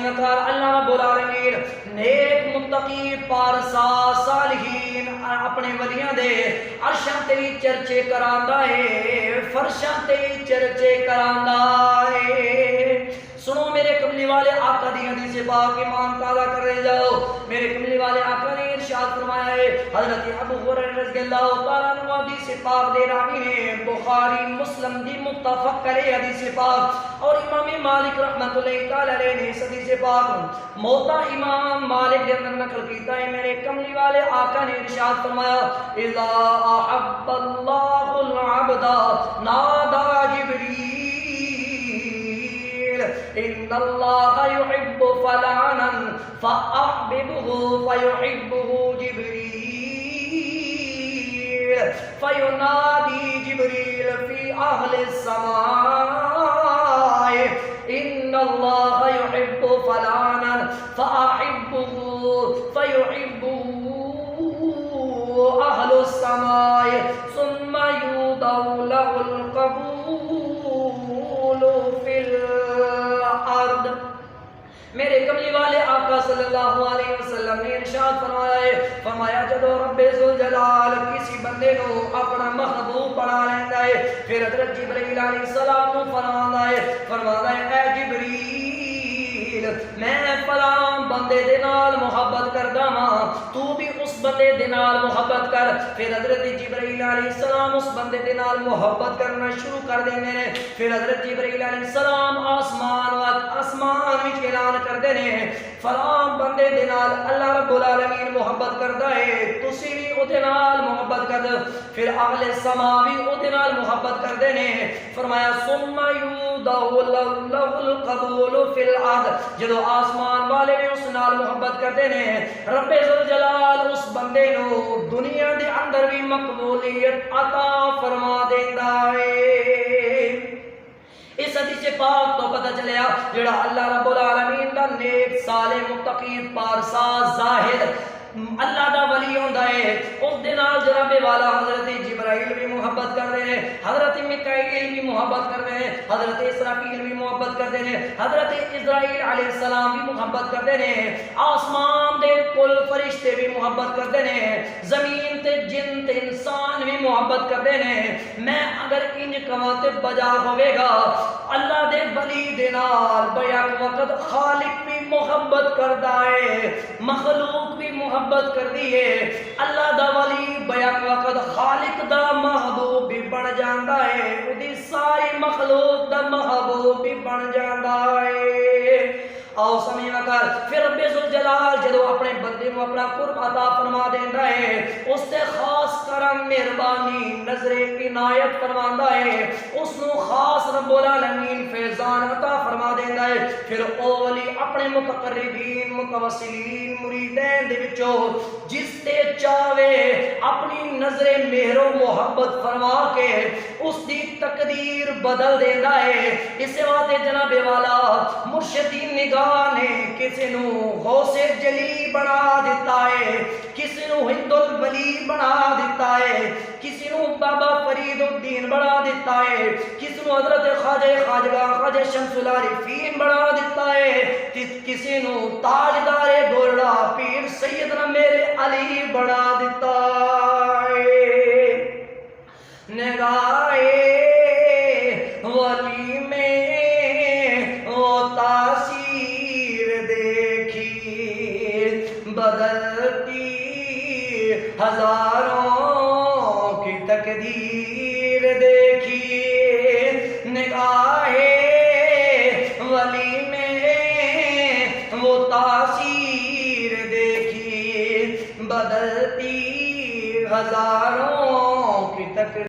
سمیں وقار اللہ رب العالمین نیک متقی پارسا صالحین اپنے ولیاں دے عرشاں تے وی چرچے کراندا ہے، فرشاں تے وی چرچے کراندا ہے۔ سنو میرے کملی والے آقا دی حدیث پاک ایمان تازہ کر رہے جاؤ۔ میرے کملی والے آقا نے ارشاد فرمایا ہے، حضرت ابو ہریرہ رضی اللہ تعالیٰ عنہ حدیث پاک دے راوی نے بخاری مسلم دی متفق علیہ حدیث پاک اور امام مالک رحمۃ اللہ تعالی علیہ نے اس حدیث پاک موتا امام مالک کے اندر نقل کیتا ہے۔ میرے کملی والے آقا نے ارشاد فرمایا، اذا احب اللہ العبد نادى جبریل ان اللہ يحب فلانا فاحببه فيحبه جبریل فينادي جبريل في أهل السماء إن الله يحب فلانا فأحبه فيحبه أهل السماء ثم يوضع له القبول في الأرض۔ میرے کملی والے آقا صلی اللہ علیہ وسلم نے ارشاد فرمایا ہے، فرمایا جدو رب ذوالجلال کسی بندے نو اپنا محبوب بنا لینا ہے، پھر حضرت جبرائیل علیہ السلام نو فرماتا ہے اے جبریل میں فلاں بندے دے نال محبت کردا ہاں، تو بھی اس بندے دے نال محبت کر۔ پھر حضرت جبرائیل علیہ السلام اس بندے دے نال محبت کرنا شروع کر دیندے نے۔ پھر حضرت جبرائیل علیہ السلام آسمان وچ اعلان کردے نے، فلاں بندے دے نال اللہ رب العالمین محبت کردا ہے، تسی بھی او دے نال محبت کر دو۔ پھر اہل سما بھی او دے نال محبت کردے نے۔ فرمایا ثم یوضع له القبول فی الارض، جدو آسمان والے نے اس نال محبت کردے نے، رب ذوالجلال اس بندے نو دنیا دے اندر بھی مقبولیت عطا فرما دیندا ہے۔ اس حدیث پاک تو پتہ چلیا جڑا اللہ رب العالمین دا نیک صالح متقی پارسا زاہد اللہ دا ولی ہوندا ہے، اس دے نال جناب والا حضرت جبرائیل بھی محبت کردے نے، حضرت میکائیل بھی محبت کردے نے، حضرت اسرافیل بھی محبت کردے نے، حضرت اسرائیل علیہ السلام بھی محبت کردے نے، آسمان دے کل فرشتے بھی محبت کردے نے، زمین تے جن تے انسان بھی محبت کردے نے۔ میں اگر انج کواں تے بجا ہوے گا اللہ دے ولی دے نال بیک وقت خالق بھی محبت کردا ہے، مخلوق بھی محبت کردی ہے، اللہ دا ولی بیک وقت خالق دا محبوب بھی بن جاندا ہے، اودی ساری مخلوق دا محبوب بھی بن جاندا ہے۔ آؤ سمیں وقار پھر رب ذوالجلال جدو اپنے بندے نو اپنا قرب عطا فرما دیندا ہے، اس تے خاص کرم مہربانی نظر عنایت فرماندا ہے، اس نو خاص رب العالمین فیضان عطا فرما دیندا ہے۔ پھر او ولی اپنے متقربین متوسلین مریدین دے وچوں جس تے چاہے اپنی نظر مہر و محبت فرما کے اس دی تقدیر بدل دیندا ہے۔ اس واسطے جناب والا مرشدی نگاہ نے کسی نو غوث جلی بنا دیتا ہے، کسی نو ہند الولی بنا دیتا ہے، کسی نو بابا فرید الدین بنا دیتا ہے، کسی نو حضرت خواجہ خواجگاہ خواجہ شمس العارفین بنا دیتا ہے، کسی نو تاجدار گولڑا پیر سیدنا میرے علی بنا دیتا ہے۔ نگاہ ولی میں وہ تاثیر دیکھی، بدلتی ہزاروں کی تقدیر دیکھی، نگاہ ولی میں وہ تاثیر دیکھی، بدلتی ہزاروں کی تقدیر